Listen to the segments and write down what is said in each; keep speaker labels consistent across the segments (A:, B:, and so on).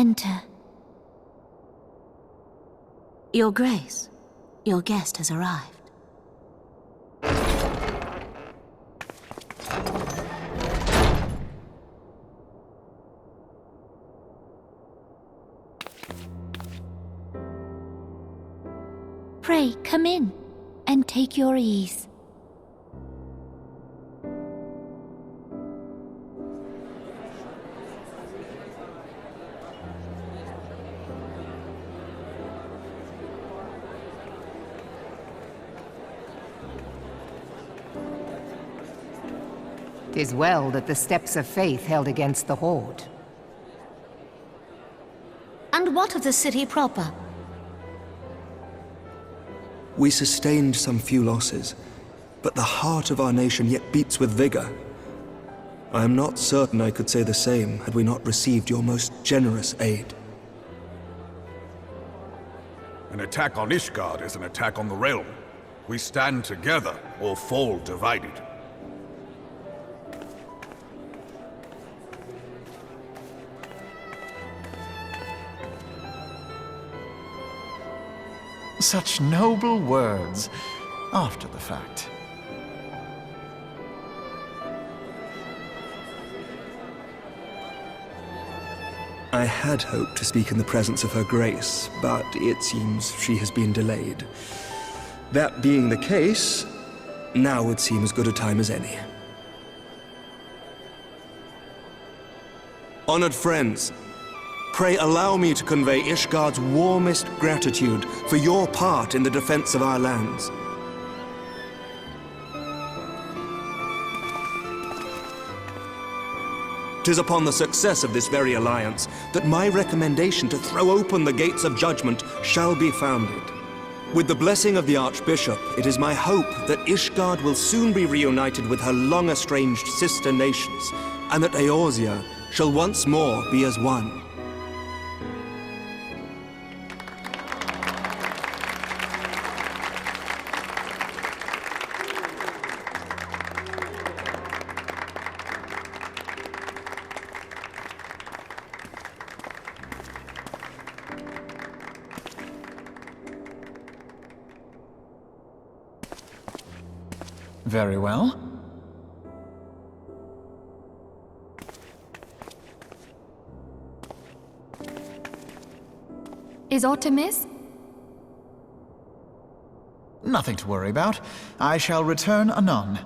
A: enter.
B: Your Grace, your guest has arrived.
A: Pray, come in, and take your ease.
C: "'Tis well that the steps of faith held against the Horde.
B: And what of the city proper?
D: We sustained some few losses, but the heart of our nation yet beats with vigor. I am not certain I could say the same had we not received your most generous aid.
E: An attack on Ishgard is an attack on the realm. We stand together or fall divided.
F: Such noble words, after the fact.
D: I had hoped to speak in the presence of Her Grace, but it seems she has been delayed. That being the case, now would seem as good a time as any. Honored friends, pray allow me to convey Ishgard's warmest gratitude for your part in the defense of our lands. "'Tis upon the success of this very alliance that my recommendation to throw open the gates of judgment shall be founded. With the blessing of the Archbishop, it is my hope that Ishgard will soon be reunited with her long-estranged sister nations, and that Eorzea shall once more be as one.
F: Very well.
A: Is aught amiss?
F: Nothing to worry about. I shall return anon.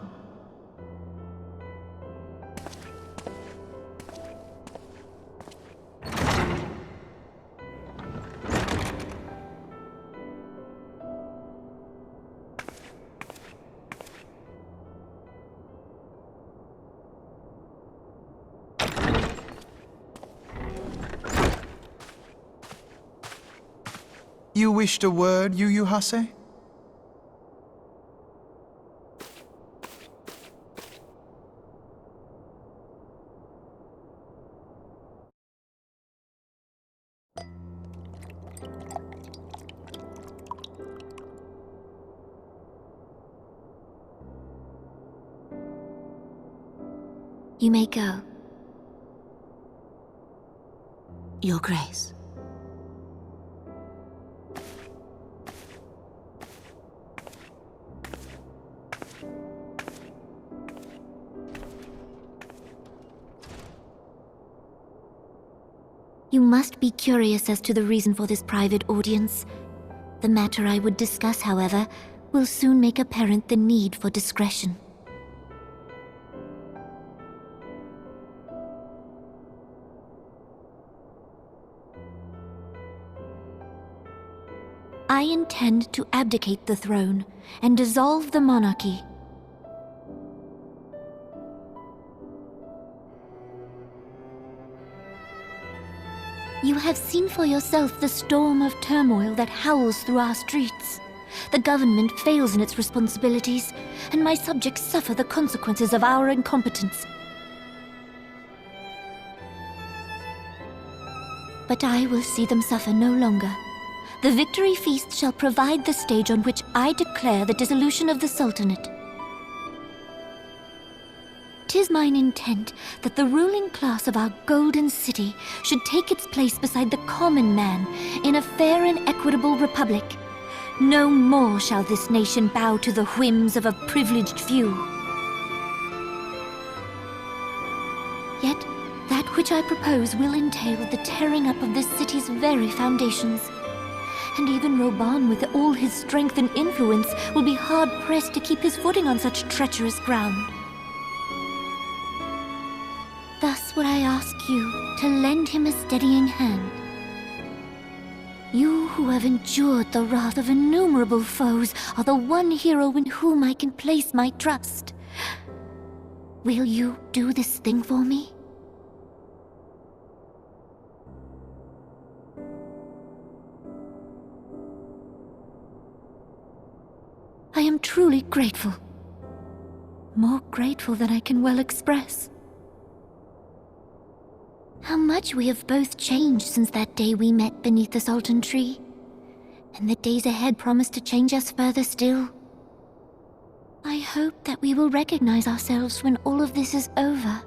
F: You wished a word, Yu Yu Hase?
A: You may go.
B: Your Grace.
A: You must be curious as to the reason for this private audience. The matter I would discuss, however, will soon make apparent the need for discretion. I intend to abdicate the throne and dissolve the monarchy. You have seen for yourself the storm of turmoil that howls through our streets. The government fails in its responsibilities, and my subjects suffer the consequences of our incompetence. But I will see them suffer no longer. The victory feast shall provide the stage on which I declare the dissolution of the Sultanate. 'tis mine intent that the ruling class of our golden city should take its place beside the common man in a fair and equitable republic. No more shall this nation bow to the whims of a privileged few. Yet, that which I propose will entail the tearing up of this city's very foundations. And even Roban, with all his strength and influence, will be hard-pressed to keep his footing on such treacherous ground. Thus would I ask you to lend him a steadying hand. You who have endured the wrath of innumerable foes are the one hero in whom I can place my trust. Will you do this thing for me? I am truly grateful. More grateful than I can well express. How much we have both changed since that day we met beneath the Sultan tree. And the days ahead promise to change us further still. I hope that we will recognize ourselves when all of this is over.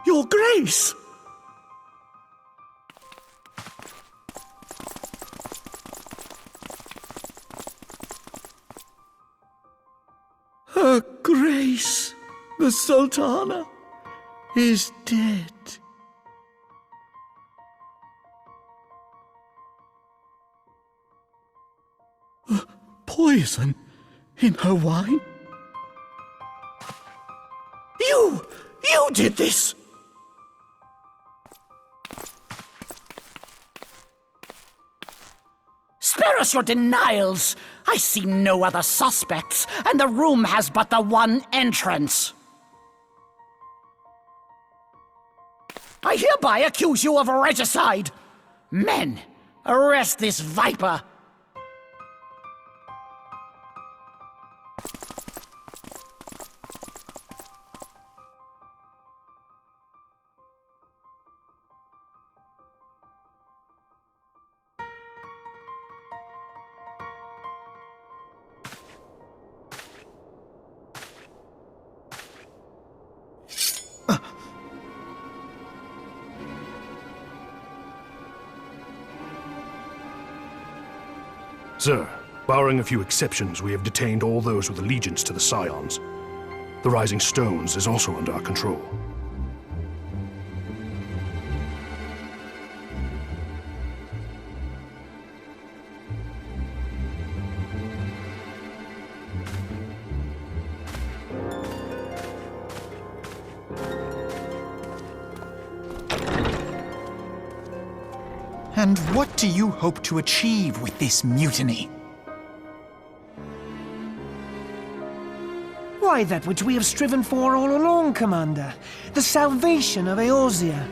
F: Your Grace! Her Grace, the Sultana, is dead. Poison in her wine? You did this!
G: Spare us your denials! I see no other suspects, and the room has but the one entrance. I hereby accuse you of regicide! Men, arrest this viper!
H: Sir, barring a few exceptions, we have detained all those with allegiance to the Scions. The Rising Stones is also under our control.
F: And what do you hope to achieve with this mutiny?
I: Why, that which we have striven for all along, Commander. The salvation of Eorzea.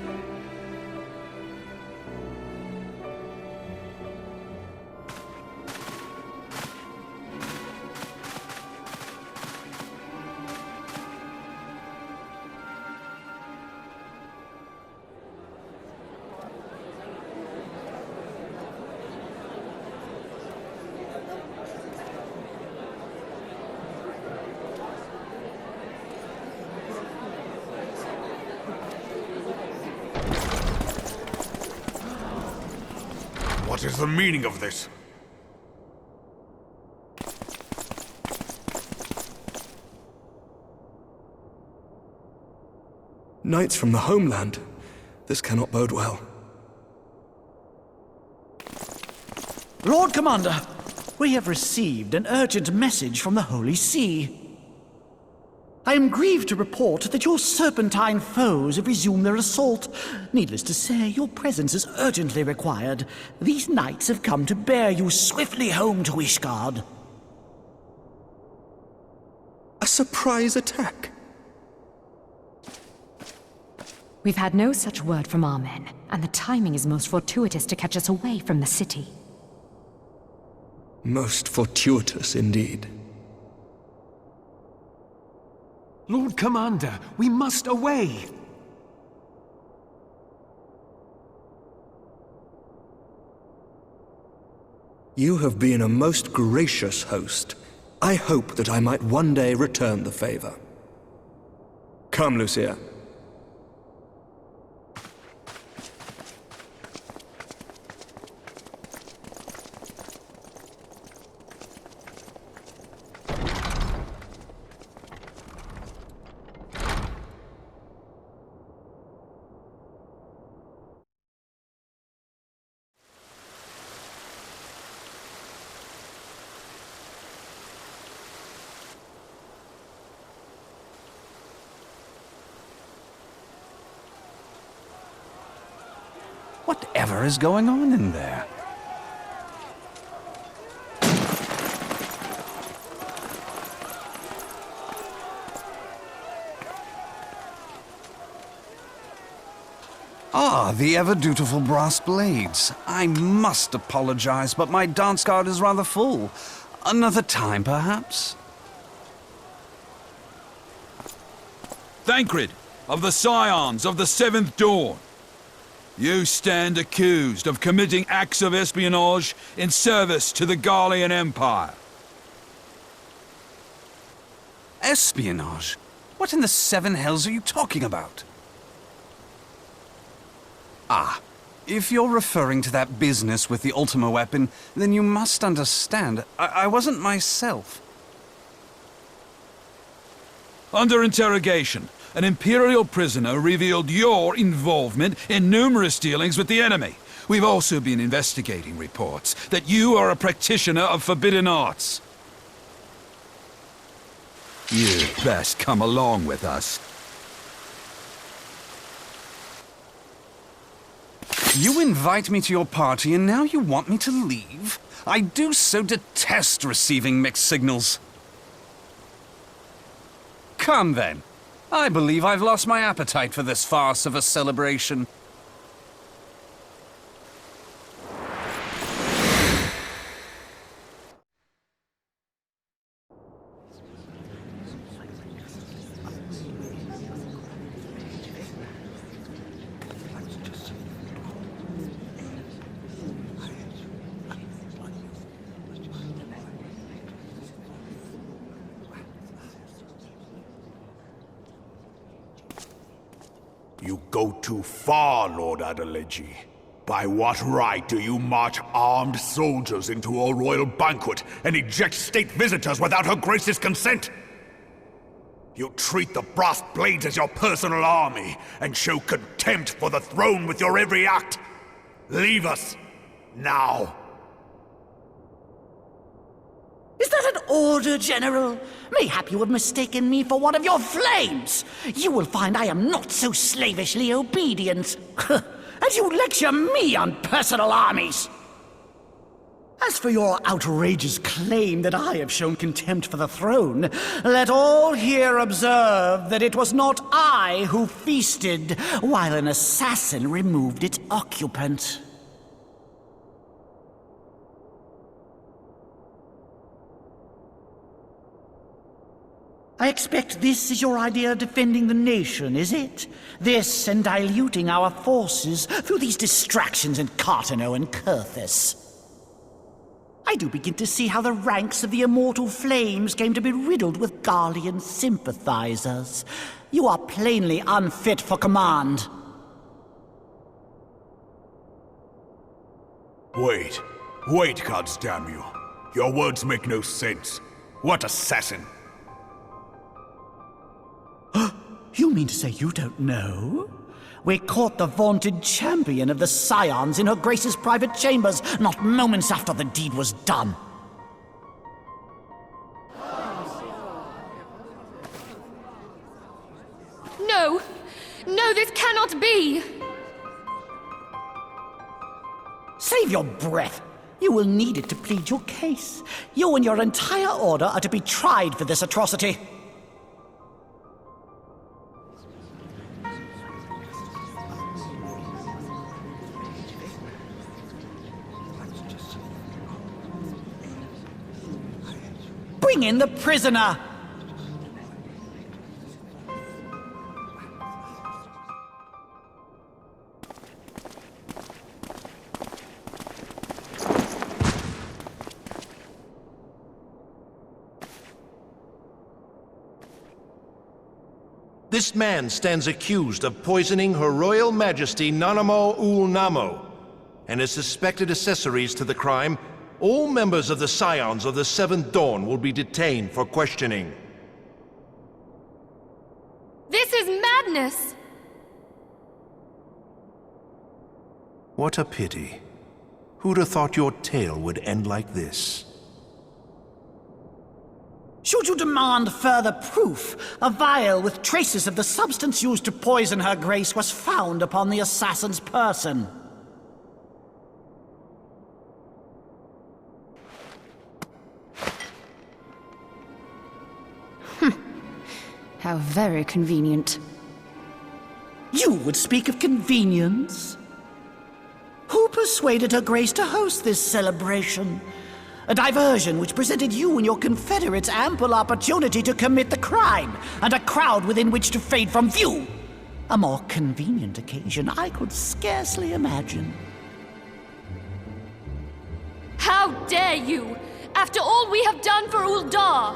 E: What is the meaning of this?
D: Knights from the homeland. This cannot bode well.
G: Lord Commander, we have received an urgent message from the Holy See. I am grieved to report that your serpentine foes have resumed their assault. Needless to say, your presence is urgently required. These knights have come to bear you swiftly home to Ishgard.
D: A surprise attack?
J: We've had no such word from our men, and the timing is most fortuitous to catch us away from the city.
D: Most fortuitous indeed.
I: Lord Commander, we must away!
D: You have been a most gracious host. I hope that I might one day return the favor. Come, Lucia.
F: Whatever is going on in there? Ah, the ever-dutiful brass blades. I must apologize, but my dance card is rather full. Another time, perhaps?
K: Thancred, of the Scions of the Seventh Dawn. You stand accused of committing acts of espionage in service to the Garlean Empire.
F: Espionage? What in the seven hells are you talking about? Ah, if you're referring to that business with the Ultima weapon, then you must understand, I wasn't myself.
K: Under interrogation, an Imperial prisoner revealed your involvement in numerous dealings with the enemy. We've also been investigating reports that you are a practitioner of forbidden arts. You'd best come along with us.
F: You invite me to your party and now you want me to leave? I do so detest receiving mixed signals. Come then. I believe I've lost my appetite for this farce of a celebration.
E: You go too far, Lord Adeleji. By what right do you march armed soldiers into a royal banquet and eject state visitors without her grace's consent? You treat the brass blades as your personal army and show contempt for the throne with your every act. Leave us, now.
G: Is that an order, General? Mayhap you have mistaken me for one of your flames. You will find I am not so slavishly obedient. As you lecture me on personal armies. As for your outrageous claim that I have shown contempt for the throne, let all here observe that it was not I who feasted while an assassin removed its occupant. I expect this is your idea of defending the nation, is it? This and diluting our forces through these distractions in Cartano and Kurthus. I do begin to see how the ranks of the Immortal Flames came to be riddled with Garlean sympathizers. You are plainly unfit for command.
E: Wait. Wait, goddamn you. Your words make no sense. What assassin?
G: You mean to say you don't know? We caught the vaunted champion of the Scions in her Grace's private chambers, not moments after the deed was done.
L: No! No, this cannot be!
G: Save your breath. You will need it to plead your case. You and your entire order are to be tried for this atrocity. Bring in the prisoner!
M: This man stands accused of poisoning Her Royal Majesty Nanamo Ul Namo, and as suspected accessories to the crime, all members of the Scions of the Seventh Dawn will be detained for questioning.
L: This is madness!
M: What a pity. Who'd have thought your tale would end like this?
G: Should you demand further proof, a vial with traces of the substance used to poison Her Grace was found upon the assassin's person.
J: How very convenient.
G: You would speak of convenience? Who persuaded Her Grace to host this celebration? A diversion which presented you and your confederates ample opportunity to commit the crime, and a crowd within which to fade from view. A more convenient occasion I could scarcely imagine.
L: How dare you! After all we have done for Uldar!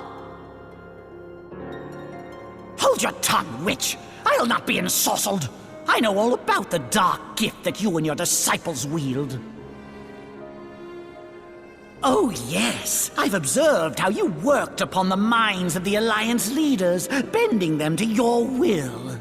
G: Hold your tongue, witch! I'll not be ensorcelled! I know all about the dark gift that you and your disciples wield. Oh yes, I've observed how you worked upon the minds of the Alliance leaders, bending them to your will.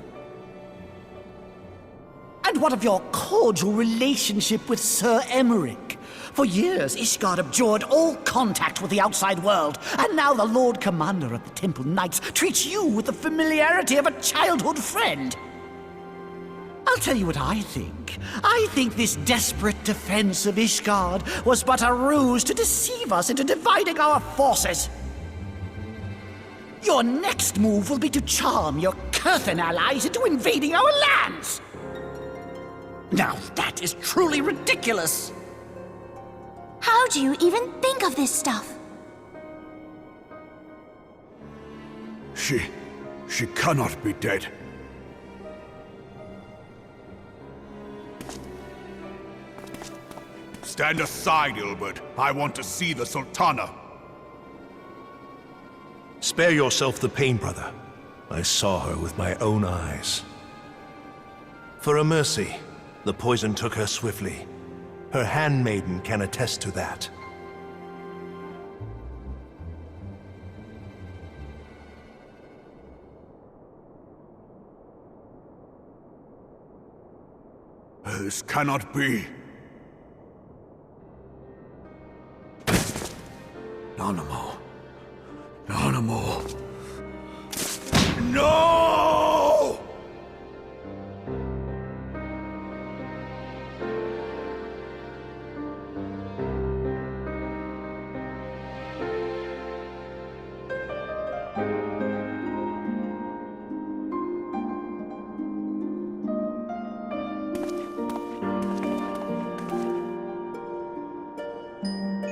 G: And what of your cordial relationship with Sir Emmerich? For years, Ishgard abjured all contact with the outside world, and now the Lord Commander of the Temple Knights treats you with the familiarity of a childhood friend. I'll tell you what I think. I think this desperate defense of Ishgard was but a ruse to deceive us into dividing our forces. Your next move will be to charm your Kurthan allies into invading our lands. Now that is truly ridiculous.
A: How do you even think of this stuff?
E: She cannot be dead. Stand aside, Ilbert. I want to see the Sultana.
M: Spare yourself the pain, brother. I saw her with my own eyes. For a mercy, the poison took her swiftly. Her handmaiden can attest to that.
E: This cannot be. Nanamo. Nanamo. No!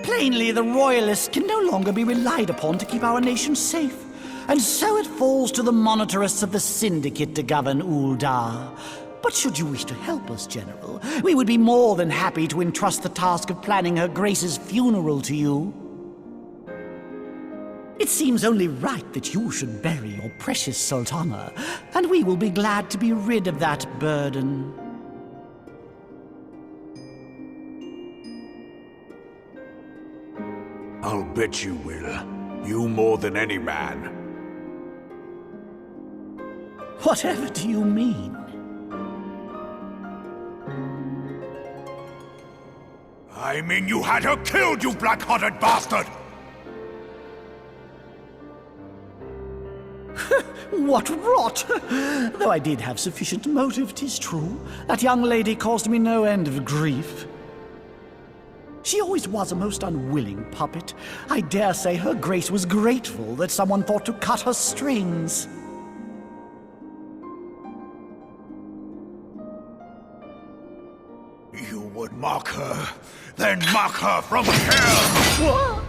G: Plainly, the Royalists can no longer be relied upon to keep our nation safe. And so it falls to the monitorists of the Syndicate to govern Uldar. But should you wish to help us, General, we would be more than happy to entrust the task of planning Her Grace's funeral to you. It seems only right that you should bury your precious Sultana, and we will be glad to be rid of that burden.
E: I'll bet you will. You more than any man.
G: Whatever do you mean?
E: I mean you had her killed, you black-hearted bastard!
G: What rot! Though I did have sufficient motive, 'tis true. That young lady caused me no end of grief. She always was a most unwilling puppet. I dare say her grace was grateful that someone thought to cut her strings.
E: You would mock her, then mock her from hell!
G: What?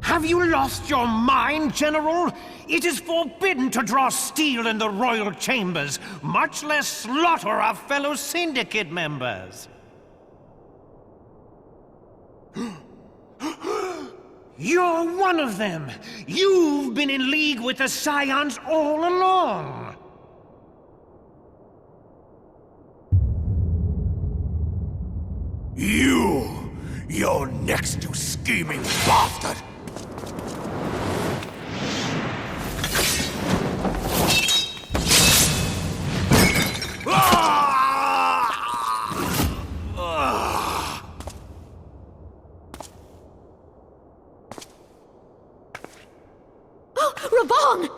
I: Have you lost your mind, General? It is forbidden to draw steel in the royal chambers, much less slaughter our fellow syndicate members. You're one of them! You've been in league with the Scions all along!
E: You're next, you scheming bastard!
A: Raban!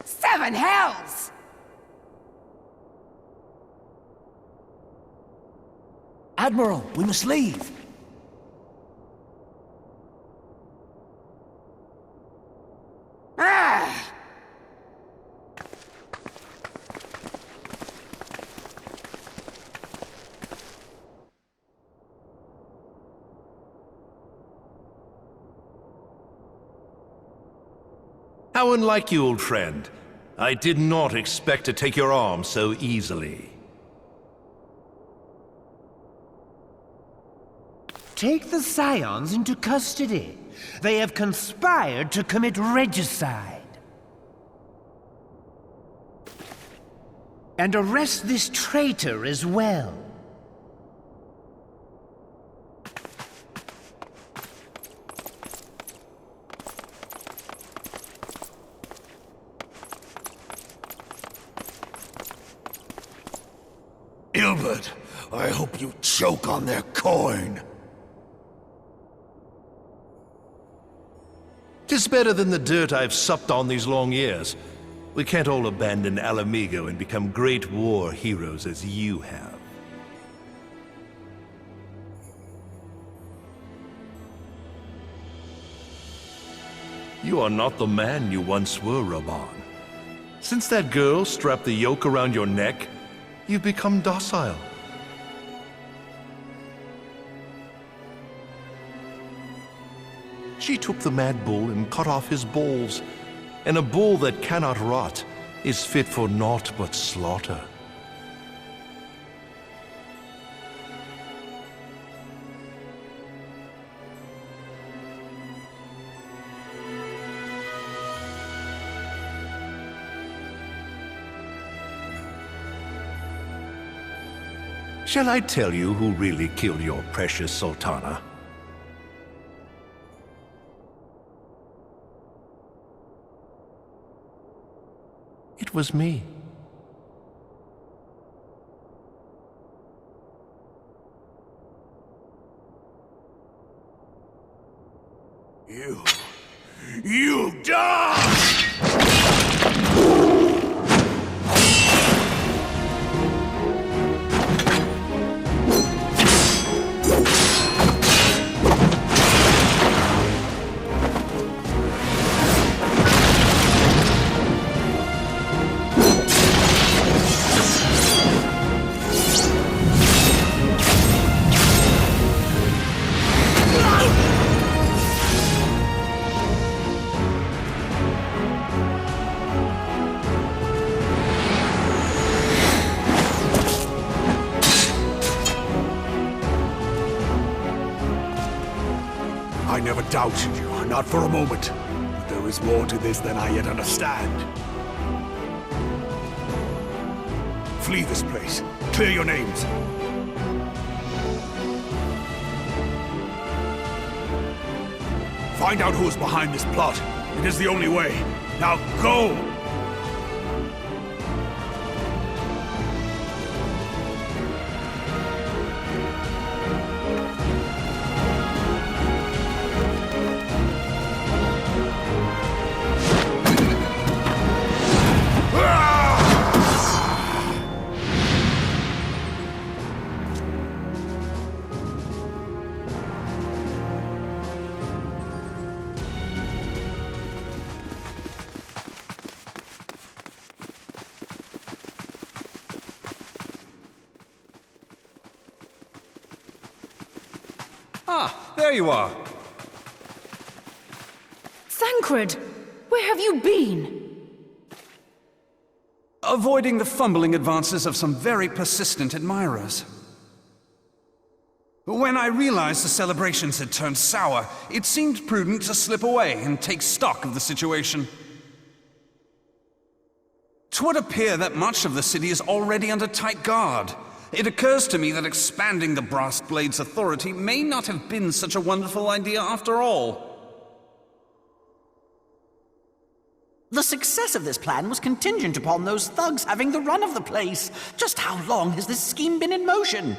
C: Seven hells!
G: Admiral, we must leave.
C: Ah!
M: How unlike you, old friend. I did not expect to take your arm so easily.
I: Take the Scions into custody. They have conspired to commit regicide. And arrest this traitor as well.
E: Ilbert, I hope you choke on their coin.
M: 'Tis better than the dirt I've supped on these long years. We can't all abandon Alamigo and become great war heroes as you have. You are not the man you once were, Raban. Since that girl strapped the yoke around your neck, you've become docile. She took the mad bull and cut off his balls, and a bull that cannot rot is fit for naught but slaughter. Shall I tell you who really killed your precious Sultana? It was me.
E: You die! never doubted you, not for a moment. But there is more to this than I yet understand. Flee this place. Clear your names. Find out who is behind this plot. It is the only way. Now go!
F: Ah, there you are.
J: Thancred! Where have you been?
F: Avoiding the fumbling advances of some very persistent admirers. When I realized the celebrations had turned sour, it seemed prudent to slip away and take stock of the situation. 'Twould appear that much of the city is already under tight guard. It occurs to me that expanding the Brass Blade's authority may not have been such a wonderful idea after all.
G: The success of this plan was contingent upon those thugs having the run of the place. Just how long has this scheme been in motion?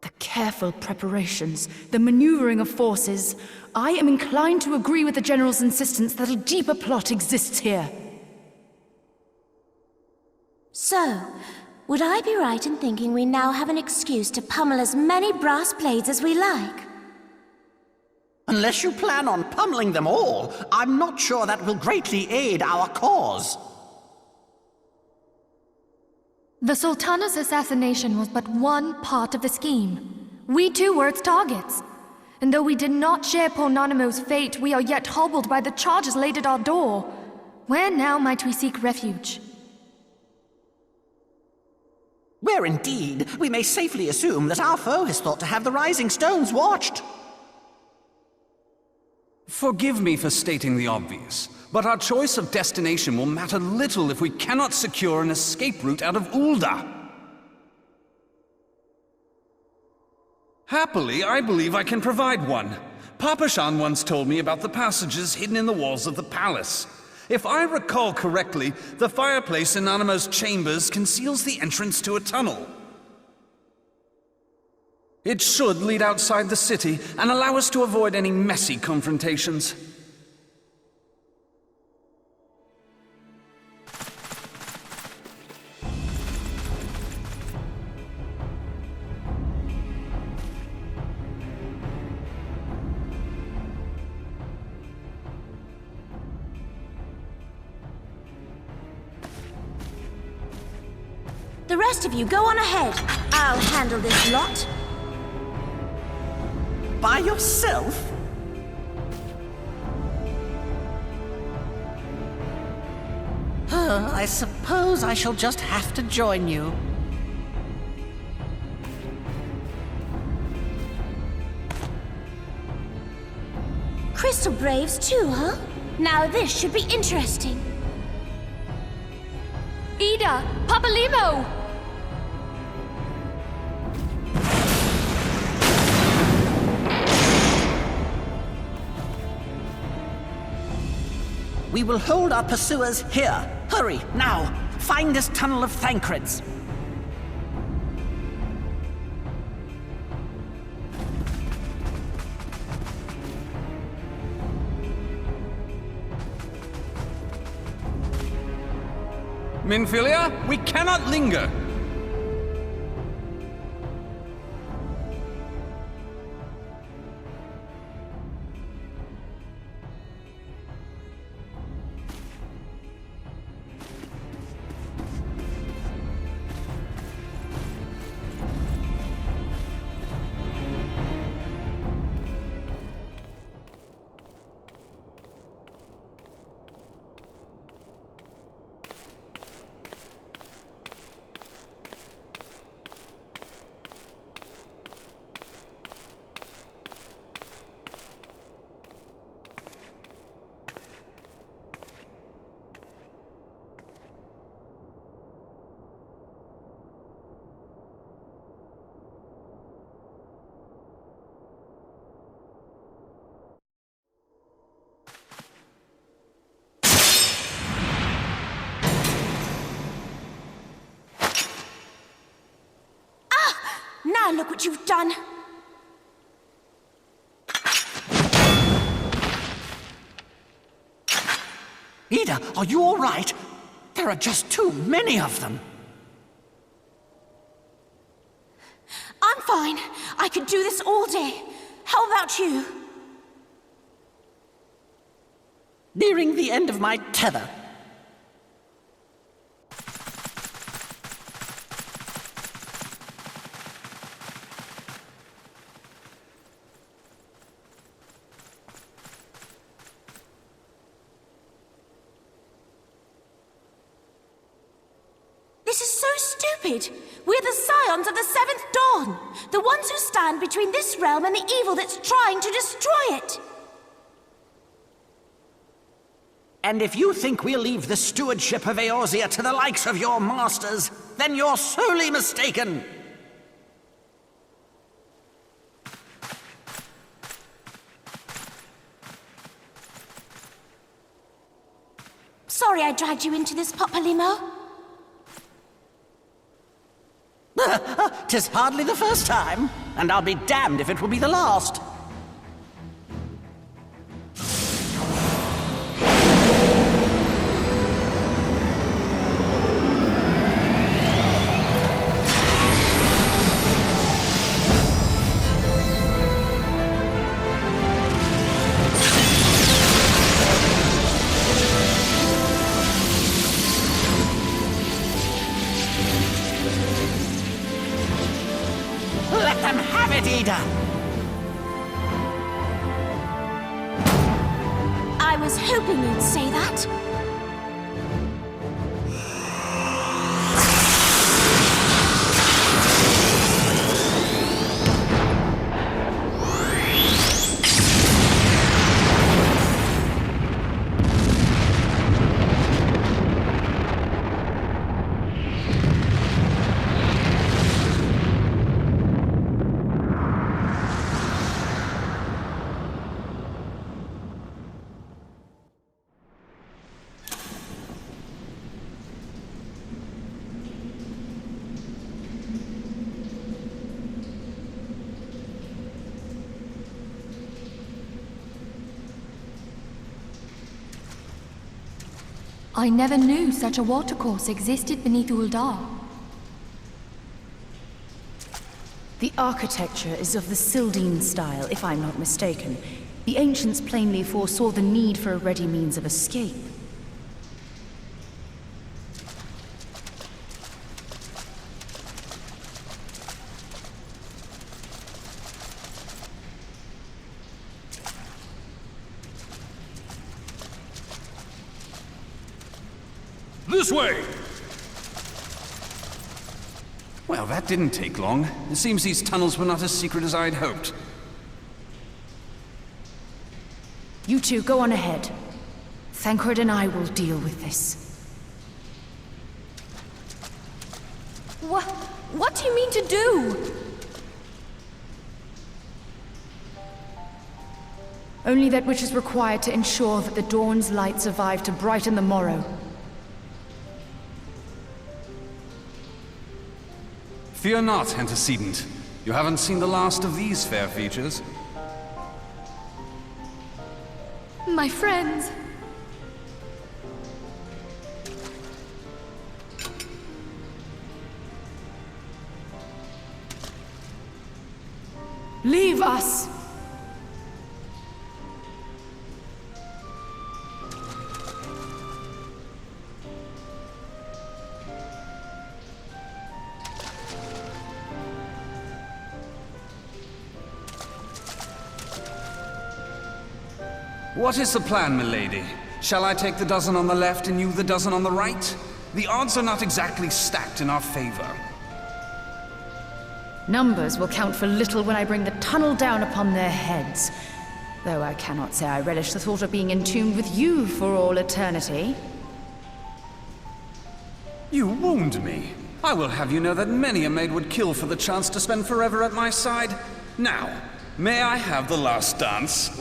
J: The careful preparations, the maneuvering of forces. I am inclined to agree with the General's insistence that a deeper plot exists here.
A: So, would I be right in thinking we now have an excuse to pummel as many brass blades as we like?
G: Unless you plan on pummeling them all, I'm not sure that will greatly aid our cause.
L: The Sultana's assassination was but one part of the scheme. We too were its targets. And though we did not share Ponanamo's fate, we are yet hobbled by the charges laid at our door. Where now might we seek refuge?
G: Where indeed, we may safely assume that our foe has thought to have the Rising Stones watched.
F: Forgive me for stating the obvious, but our choice of destination will matter little if we cannot secure an escape route out of Ul'dah. Happily, I believe I can provide one. Papashan once told me about the passages hidden in the walls of the palace. If I recall correctly, the fireplace in Nanamo's chambers conceals the entrance to a tunnel. It should lead outside the city and allow us to avoid any messy confrontations.
A: The rest of you go on ahead. I'll handle this lot.
G: By yourself? I suppose I shall just have to join you.
A: Crystal Braves too, huh? Now this should be interesting.
L: Ida! Papalimo!
G: We will hold our pursuers here. Hurry, now! Find this tunnel of Thancred's.
F: Minfilia, we cannot linger!
A: look what you've done!
G: Ida, are you all right? There are just too many of them.
A: I'm fine. I could do this all day. How about you?
G: Nearing the end of my tether.
A: This is so stupid. We're the Scions of the Seventh Dawn. The ones who stand between this realm and the evil that's trying to destroy it.
G: And if you think we'll leave the stewardship of Eorzea to the likes of your masters, then you're sorely mistaken.
A: Sorry I dragged you into this, Papalymo.
G: 'Tis hardly the first time, and I'll be damned if it will be the last. Let them have it, Ida!
A: I was hoping you'd say that.
L: I never knew such a watercourse existed beneath Uldar.
J: The architecture is of the Sildine style, if I'm not mistaken. The ancients plainly foresaw the need for a ready means of escape.
H: This way!
F: Well, that didn't take long. It seems these tunnels were not as secret as I'd hoped.
J: You two go on ahead. Thancred and I will deal with this.
L: What do you mean to do?
J: Only that which is required to ensure that the dawn's light survive to brighten the morrow.
F: Fear not, antecedent. You haven't seen the last of these fair features.
L: My friends.
J: Leave us!
F: What is the plan, milady? Shall I take the dozen on the left and you the dozen on the right? The odds are not exactly stacked in our favor.
J: Numbers will count for little when I bring the tunnel down upon their heads. Though I cannot say I relish the thought of being entombed with you for all eternity.
F: You wound me. I will have you know that many a maid would kill for the chance to spend forever at my side. Now, may I have the last dance?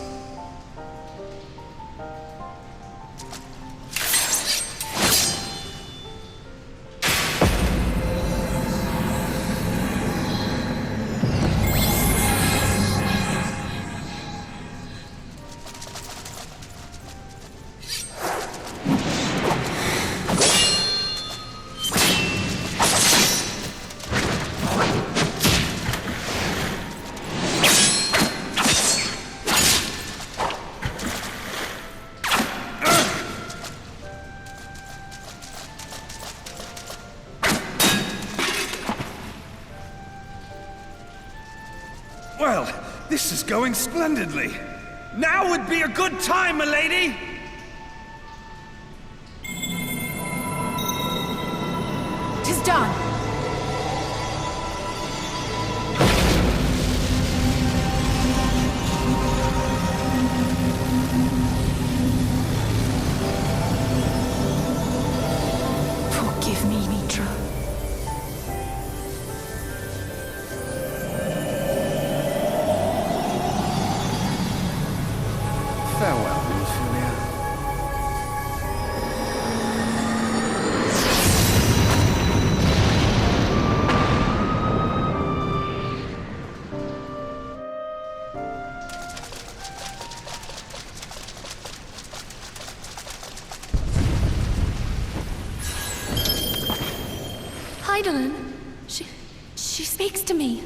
F: is going splendidly. Now would be a good time, milady!
J: Tis done. Forgive me, Mitra.
F: Farewell, Ophelia.
L: Hydaelyn, she speaks to me.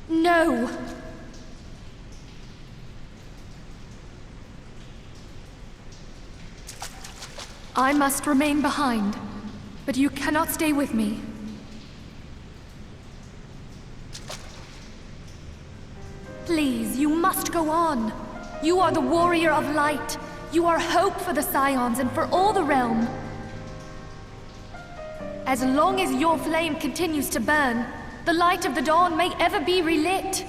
L: No. I must remain behind, but you cannot stay with me. Please, you must go on. You are the warrior of light. You are hope for the Scions and for all the realm. As long as your flame continues to burn, the light of the dawn may ever be relit.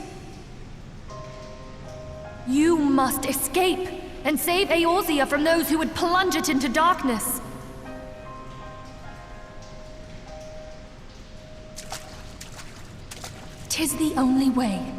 L: You must escape and save Eorzea from those who would plunge it into darkness. "'Tis the only way.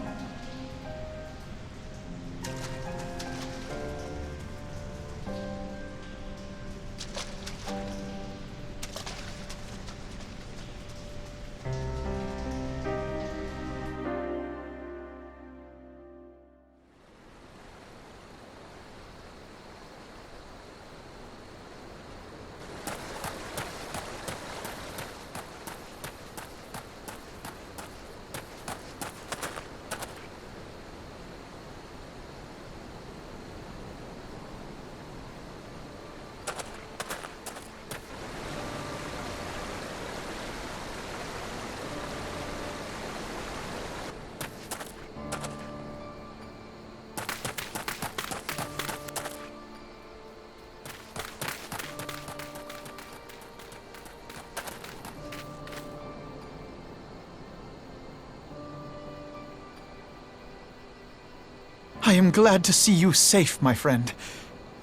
N: I am glad to see you safe, my friend.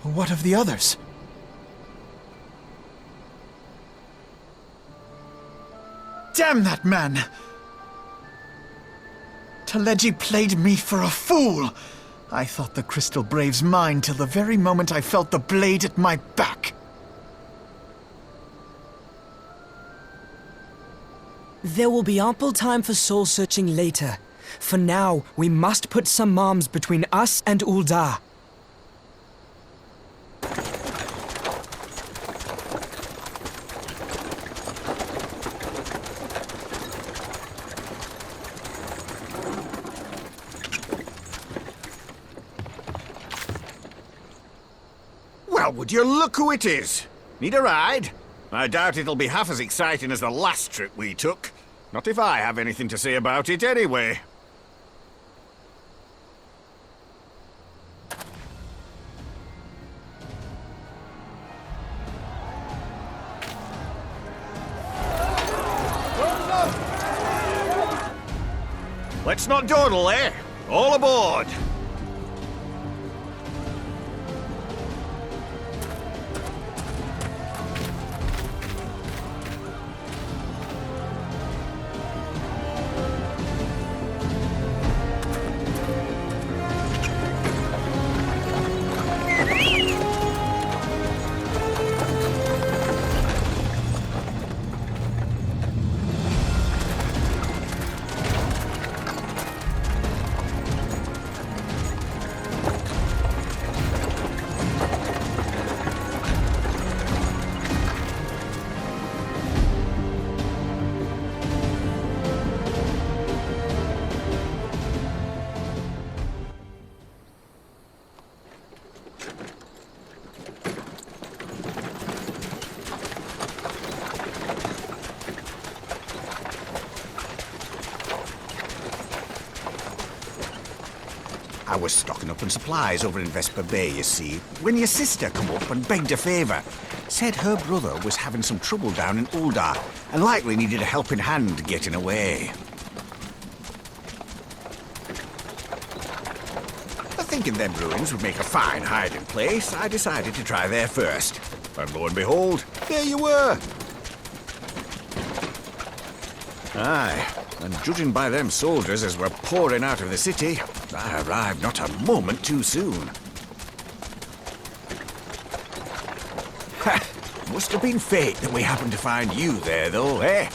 N: What of the others? Damn that man! Teleji played me for a fool! I thought the Crystal Brave's mine till the very moment I felt the blade at my back.
O: There will be ample time for soul-searching later. For now, we must put some arms between us and Ul'dah.
P: Well, would you look who it is? Need a ride? I doubt it'll be half as exciting as the last trip we took. Not if I have anything to say about it anyway. Let's not dawdle, eh? All aboard! I was stocking up on supplies over in Vesper Bay, you see, when your sister come up and begged a favour. Said her brother was having some trouble down in Uldar, and likely needed a helping hand getting away. Thinking them ruins would make a fine hiding place, I decided to try there first. And lo and behold, there you were! Aye, and judging by them soldiers as were pouring out of the city, I arrived not a moment too soon. Ha! Must have been fate that we happened to find you there, though, eh?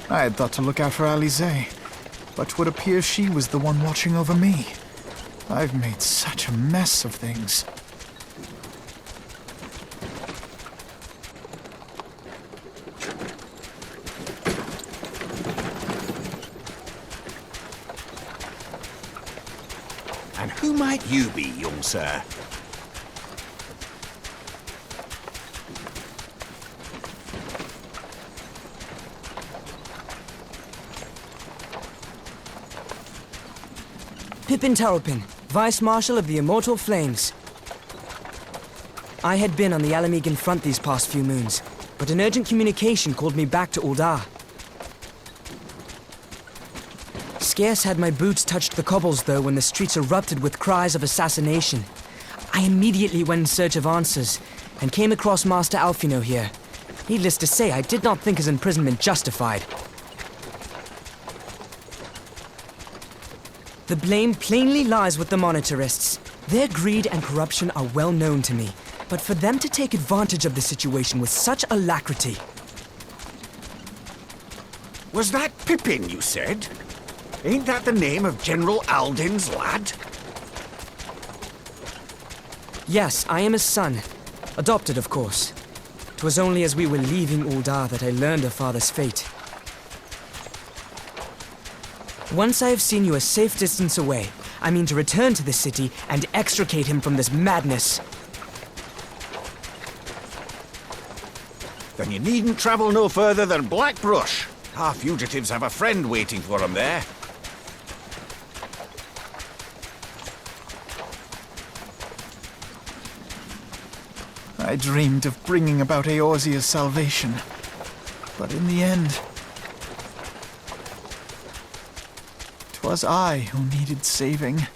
N: I had thought to look out for Alize, but would appear she was the one watching over me. I've made such a mess of things.
P: And who might you be, young sir?
O: Pippin Taropin, Vice Marshal of the Immortal Flames. I had been on the Alamegan front these past few moons, but an urgent communication called me back to Uldar. Scarce had my boots touched the cobbles, though, when the streets erupted with cries of assassination. I immediately went in search of answers, and came across Master Alfino here. Needless to say, I did not think his imprisonment justified. The blame plainly lies with the Monetarists. Their greed and corruption are well known to me, but for them to take advantage of the situation with such alacrity...
P: Was that Pippin, you said? Ain't that the name of General Aldin's lad?
O: Yes, I am his son. Adopted, of course. 'Twas only as we were leaving Uldar that I learned of father's fate. Once I have seen you a safe distance away, I mean to return to the city and extricate him from this madness.
P: Then you needn't travel no further than Blackbrush. Our fugitives have a friend waiting for them there.
N: I dreamed of bringing about Eorzea's salvation, but in the end, 'twas I who needed saving.